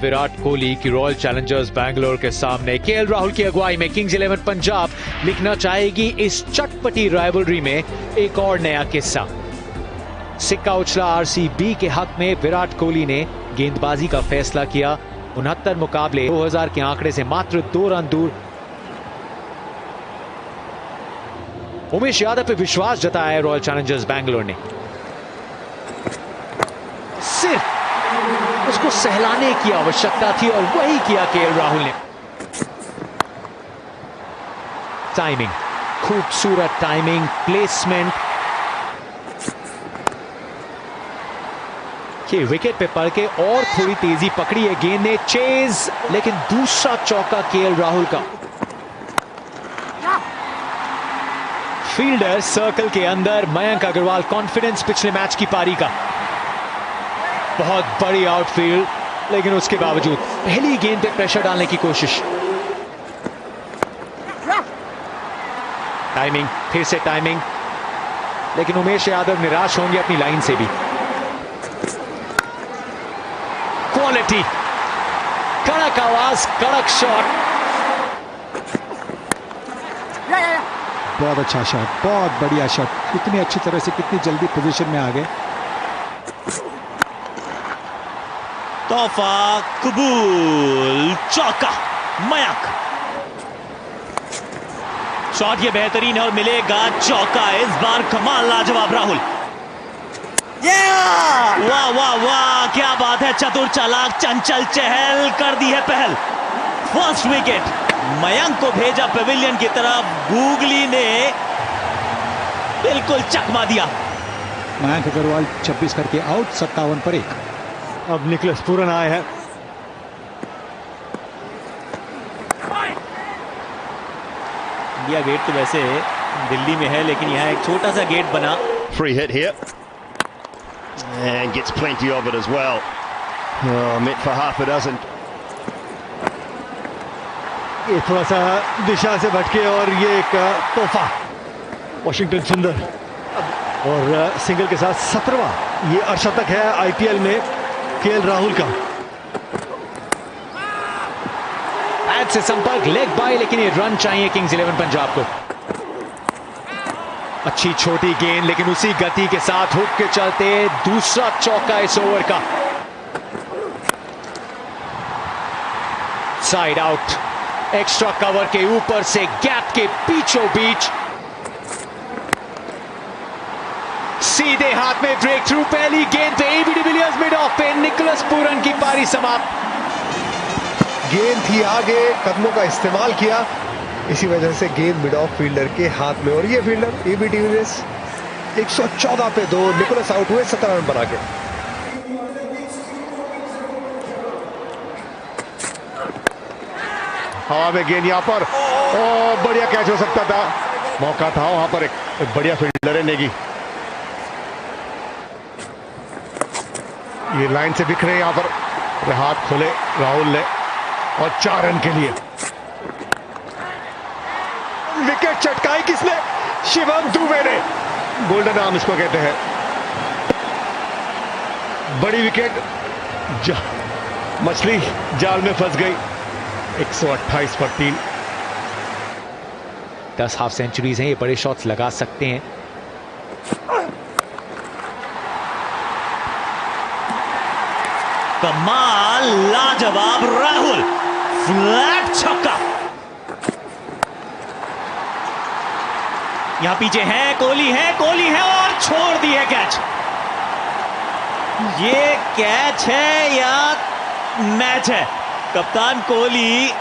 विराट कोहली की royal Challengers Bangalore के सामने केएल राहुल की अगुवाई में किंग्स 11 पंजाब लिखना चाहेगी इस चटपटी राइवलरी में एक और नया किस्सा। सिक्का उछला आरसीबी के हक में। विराट कोहली ने गेंदबाजी का फैसला किया। 69 मुकाबले 2000 के आंकड़े से मात्र 2 रन दूर। उमेश यादव पे विश्वास जताया है रॉयल चैलेंजर्स बैंगलोर ने। सिर्फ उसको सहलाने की आवश्यकता थी और वही किया केएल राहुल ने। टाइमिंग, खूबसूरत टाइमिंग, प्लेसमेंट। ये विकेट पे पड़ के और थोड़ी तेजी पकड़ी है गेंद ने। चेज, लेकिन दूसरा चौका केएल राहुल का। फील्डर सर्कल के अंदर। मयंक अग्रवाल कॉन्फिडेंस पिछले मैच की पारी का। बहुत बड़ी आउटफील्ड, लेकिन उसके बावजूद पहली गेंद पे प्रेशर डालने की कोशिश। टाइमिंग, फिर से टाइमिंग, लेकिन उमेश यादव निराश होंगे अपनी लाइन से भी। क्वालिटी, कड़क आवाज, कड़क शॉट। बहुत अच्छा शॉट, बहुत बढ़िया शॉट। कितनी अच्छी तरह से, कितनी जल्दी पोजीशन में आ गए। तोहफा कबूल, चौका मयंक। शॉट ये बेहतरीन है और मिलेगा चौका। इस बार कमाल, लाजवाब राहुल। वाह वाह वाह, क्या बात है। चतुर चालाक चंचल चहल कर दी है पहल। First wicket. मयंक को भेजा पेविलियन की तरफ। गूगली ने बिल्कुल चकमा दिया। मयंक अग्रवाल 26 करके आउट, 57 पर 1। अब निकलेस पूरन आए हैं। इंडिया गेट तो वैसे दिल्ली में है, लेकिन यहाँ एक छोटा सा गेट बना। Free hit here and gets plenty of it as well. Meant for half a dozen. ये थोड़ा सा दिशा से भटके और ये एक तोहफा। वॉशिंगटन सुंदर और सिंगल के साथ 17वां ये अर्धशतक है आईपीएल में केएल राहुल का। पैड से संपर्क, लेग बाय, लेकिन ये रन चाहिए किंग्स 11 पंजाब को। अच्छी छोटी गेंद, लेकिन उसी गति के साथ हुक के चलते दूसरा चौका इस ओवर का। साइड आउट, एक्स्ट्रा कवर के ऊपर से गैप के बीचों बीच सीधे हाथ में ब्रेक थ्रू। पहली गेंद पे एबी डिविलियर्स मिड ऑफ पे निकोलस पूरन की पारी समाप्त। गेंद थी आगे, कदमों का इस्तेमाल किया, इसी वजह से गेंद मिड ऑफ फील्डर के हाथ में। और ये फील्डर एबी डिविलियर्स 114 पे 2, निकोलस आउट हुए 17 रन बना के। हवा में गेंद यहां पर, बढ़िया कैच हो सकता था, मौका था वहां पर। एक बढ़िया फील्डर है नेगी। ये लाइन से दिख रहे हैं यहां पर। हाथ खोले राहुल ने और 4 रन के लिए विकेट चटकाई किसने? शिवम दुबे ने। गोल्डन आर्म इसको कहते हैं। बड़ी विकेट, मछली जाल में फंस गई। 128 पर 3। 10 हाफ सेंचुरीज हैं, ये बड़े शॉट्स लगा सकते हैं। कमाल, लाजवाब राहुल। फ्लैट छक्का। यहां पीछे है कोहली, और छोड़ दी है कैच। ये कैच है या मैच है? कप्तान कोहली,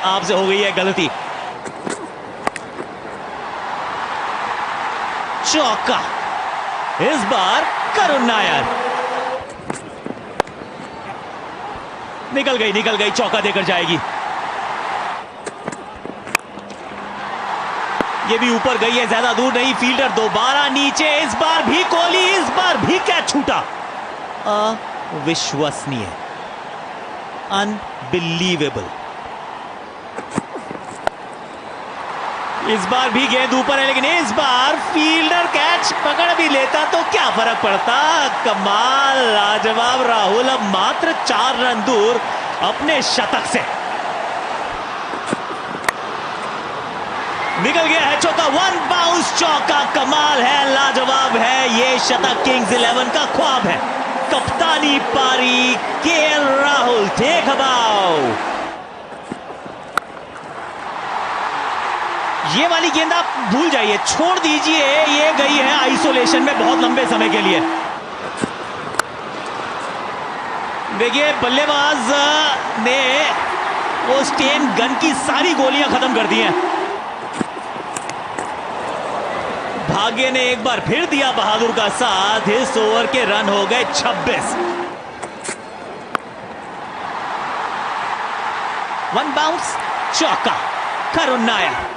आपसे हो गई है गलती। चौका, इस बार करुण नायर। निकल गई, चौका देकर जाएगी। ये भी ऊपर गई है, ज्यादा दूर नहीं। फील्डर दोबारा नीचे। इस बार भी कोहली, इस बार भी कैच छूटा। अविश्वसनीय, अनबिलीवेबल। इस बार भी गेंद ऊपर है, लेकिन इस बार फील्डर कैच पकड़ भी लेता तो क्या फर्क पड़ता। कमाल, लाजवाब राहुल अब मात्र 4 रन दूर अपने शतक से। निकल गया है चौका, 1 बाउंस चौका। कमाल है, लाजवाब है, ये शतक किंग्स 11 का ख्वाब है। कप्तानी पारी केएल राहुल, टेक अ बाउ। ये वाली गेंद आप भूल जाइए, छोड़ दीजिए, ये गई है आइसोलेशन में बहुत लंबे समय के लिए। देखिए बल्लेबाज ने वो स्टेन गन की सारी गोलियां खत्म कर दी हैं। भाग्य ने एक बार फिर दिया बहादुर का साथ। इस ओवर के रन हो गए 26। 1 बाउंस चौका, करुण नायर।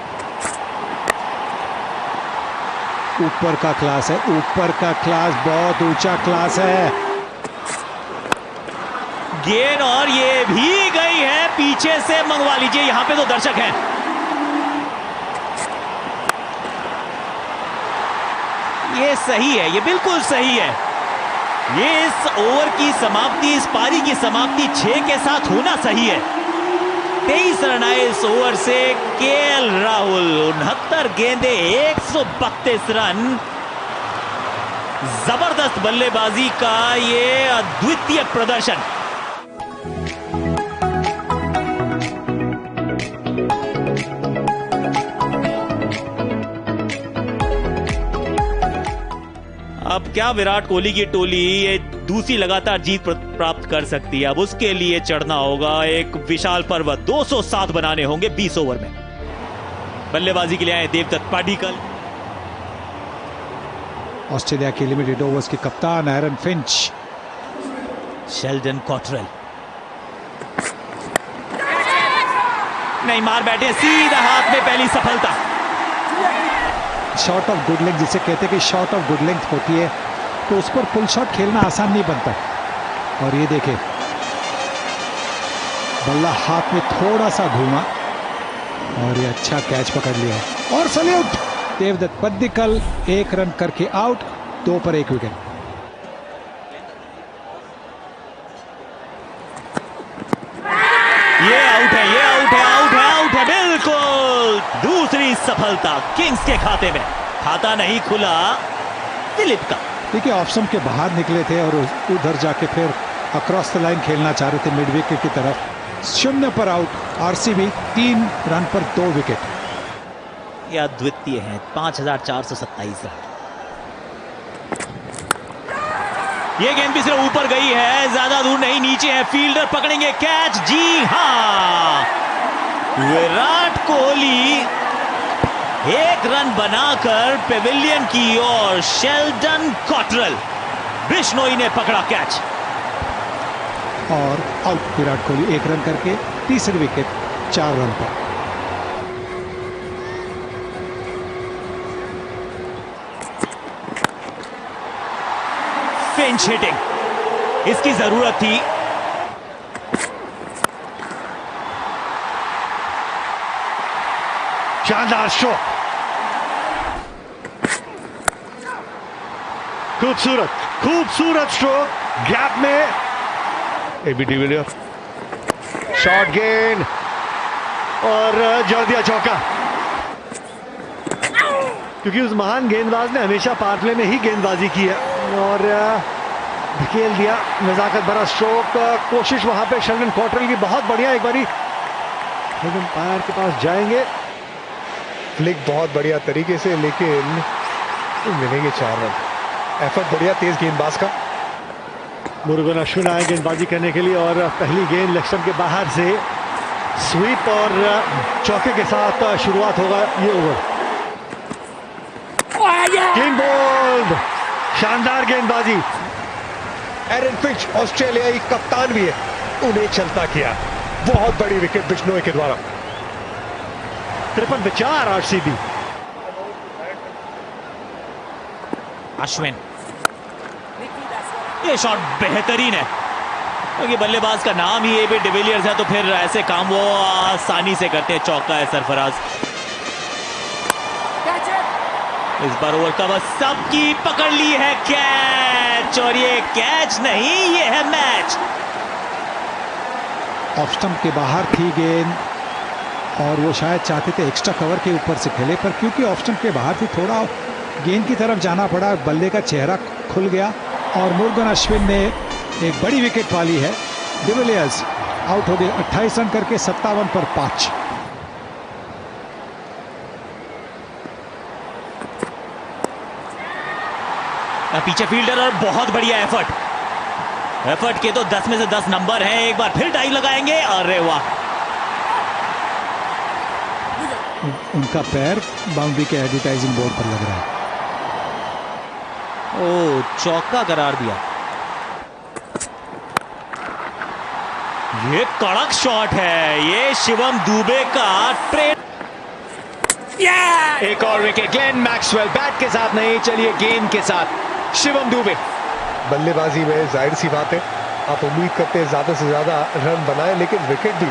ऊपर का क्लास है, ऊपर का क्लास, बहुत ऊंचा क्लास है। गेंद और ये भी गई है, पीछे से मंगवा लीजिए, यहां पे तो दर्शक हैं। ये सही है, ये बिल्कुल सही है। ये इस ओवर की समाप्ति, इस पारी की समाप्ति 6 के साथ होना सही है। 23 रन आए इस ओवर से। केएल राहुल 69 गेंदे, 132 रन। जबरदस्त बल्लेबाजी का ये अद्वितीय प्रदर्शन। अब क्या विराट कोहली की टोली ये दूसरी लगातार जीत प्राप्त कर सकती है। अब उसके लिए चढ़ना होगा एक विशाल पर्वत। 207 बनाने होंगे 20 ओवर में। बल्लेबाजी के लिए आए देवदत्त पाडिक्कल। ऑस्ट्रेलिया के लिमिटेड ओवर्स के कप्तान एरन फिंच। शेल्डन कॉटरेल नहीं मार बैठे, सीधा हाथ में पहली सफलता। शॉट ऑफ गुड लेंथ जिसे कहते हैं कि शॉट ऑफ गुड लेंथ होती है, तो उस पर पुल शॉट खेलना आसान नहीं बनता। और ये देखे, बल्ला हाथ में थोड़ा सा घूमा और ये अच्छा कैच पकड़ लिया। और सल्यूट देवदत्त पाडिक्कल, 1 रन करके आउट, 2 पर 1 विकेट। ये आउट है, ये आउट है, आउट है, आउट है, बिल्कुल। दूसरी सफलता किंग्स के खाते में। खाता नहीं खुला दिलीप का। देखिए ऑप्शन के बाहर निकले थे और उधर जाके फिर अक्रॉस द लाइन खेलना चाह रहे थे मिड विकेट की तरफ। 0 पर आउट। आरसीबी 3 रन पर 2 विकेट। यह अद्वितीय है, 5427 रन। ये गेंद भी सिर्फ ऊपर गई है, ज्यादा दूर नहीं, नीचे है। फील्डर पकड़ेंगे कैच। जी हां, विराट कोहली 1 रन बनाकर पेविलियन की ओर। शेल्डन कॉटरेल, बिश्नोई ने पकड़ा कैच और आउट। विराट कोहली 1 रन करके तीसरी विकेट, 4 रन पर। फिंच हिटिंग, इसकी जरूरत थी। शानदार स्ट्रोक, खूबसूरत खूबसूरत स्ट्रोक, गैप में। एबी डिविलियर शॉट गेंद और जड़ दिया चौका। क्योंकि उस महान गेंदबाज ने हमेशा पावर प्ले में ही गेंदबाजी की है और धकेल दिया। नजाकत भरा स्ट्रोक, कोशिश वहां पे शेल्डन कॉटरेल की बहुत बढ़िया। एक बारी अंपायर के पास जाएंगे। फ्लिक बहुत बढ़िया तरीके से, लेकिन मिलेंगे 4 रन। एफर्ट बढ़िया, तेज गेंदबाज का। मुरुगन अश्विन आए गेंदबाजी करने के लिए और पहली गेंद लेग स्टंप के बाहर से स्वीप और चौके के साथ शुरुआत होगा ये ओवर। क्लीन बोल्ड, शानदार गेंदबाजी। एरन फिंच ऑस्ट्रेलियाई कप्तान भी है, उन्हें चलता किया। बहुत बड़ी विकेट बिश्नोई के द्वारा। 53 पे 4 आरसीबी। अश्विन, ये शॉट बेहतरीन है क्योंकि बल्लेबाज का नाम ही एबी डिविलियर्स है, तो फिर ऐसे काम वो आसानी से करते हैं। चौका है सरफराज। इस बार ओवर कवर सबकी पकड़ ली है कैच, और ये कैच नहीं, ये है मैच। ऑफ स्टंप के बाहर थी गेंद और वो शायद चाहते थे एक्स्ट्रा कवर के ऊपर से खेले, पर क्योंकि ऑफ स्टंप के बाहर थी थोड़ा गेंद की तरफ जाना पड़ा, बल्ले का चेहरा खुल गया और मुरुगन अश्विन ने एक बड़ी विकेट पाली है। डिविलियर्स आउट हो गए 28 रन करके 57 पर 5। पीछे फील्डर और बहुत बढ़िया एफर्ट के तो 10 में से 10 नंबर हैं। एक बार फिर डाइव लगाएंगे, अरे वाह, उनका पैर बाउंड्री के एडवर्टाइजिंग बोर्ड पर लग रहा है। ओ, चौका करार दिया। ये कड़क शॉट है, ये शिवम दुबे का ट्रेन। एक और विकेट, ग्लेन मैक्सवेल बैट के साथ नहीं, चलिए गेंद के साथ शिवम दुबे। बल्लेबाजी में जाहिर सी बात है आप उम्मीद करते हैं ज्यादा से ज्यादा रन बनाएं, लेकिन विकेट भी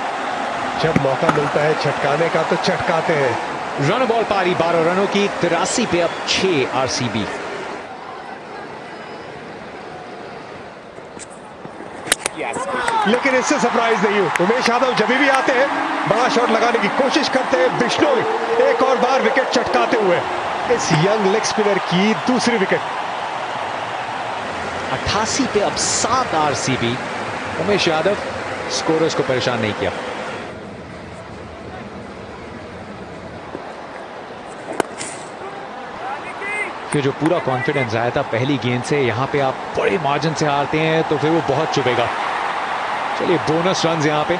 जब मौका मिलता है छटकाने का तो छटकाते हैं। रन बॉल पारी 12 रनों की, 83 पे अब 6 आरसीबी। लेकिन इससे सरप्राइज नहीं हूं, उमेश यादव जब भी आते हैं बड़ा शॉट लगाने की कोशिश करते हैं। बिश्नोई एक और बार विकेट चटकाते हुए इस यंग लेग स्पिनर की दूसरी विकेट। 88 पे अब 7 आरसीबी। उमेश यादव स्कोरर्स को परेशान नहीं किया। कि जो पूरा कॉन्फिडेंस आया था पहली गेंद से, यहां पे आप बड़े मार्जिन से हारते हैं तो फिर वो बहुत चुभेगा। चलिए बोनस रन यहां पे।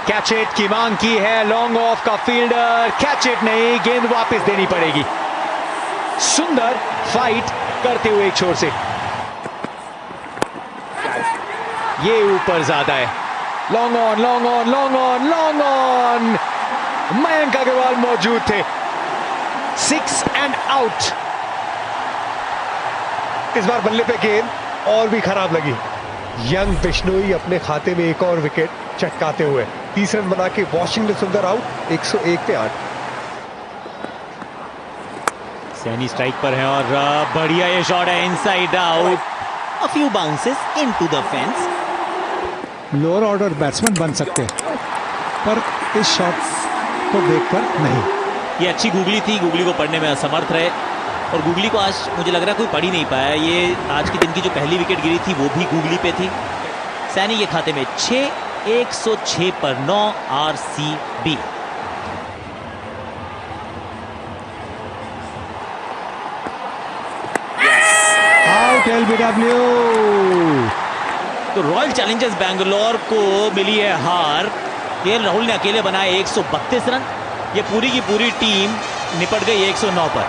कैच इट की मांग की है, लॉन्ग ऑफ का फील्डर, कैच इट नहीं, गेंद वापस देनी पड़ेगी। सुंदर फाइट करते हुए एक छोर से, ये ऊपर ज्यादा है। Long on, long on, long on, long on, Mayank Agarwal मौजूद थे। 6 एंड आउट। इस बार बल्ले पे गेंद और भी खराब लगी। यंग बिश्नोई अपने खाते में एक और विकेट चटकाते हुए 30 रन बना के वॉशिंगटन सुंदर आउट 101 पे 8। सैनी स्ट्राइक पर है और बढ़िया ये शॉट है, inside out, a few bounces into the fence. Lower order batsman बन सकते हैं, पर इस शॉट को देखकर नहीं। ये अच्छी गूगली थी, गूगली को पढ़ने में असमर्थ रहे और गूगली को आज मुझे लग रहा है कोई पढ़ ही नहीं पाया। ये आज के दिन की जो पहली विकेट गिरी थी वो भी गूगली पे थी। सैनी के खाते में 6, 106 पर 9 आरसीबी। Out LBW. तो रॉयल चैलेंजर्स बैंगलोर को मिली है हार। केएल राहुल ने अकेले बनाए 132 रन। ये पूरी की पूरी टीम निपट गई 109 पर।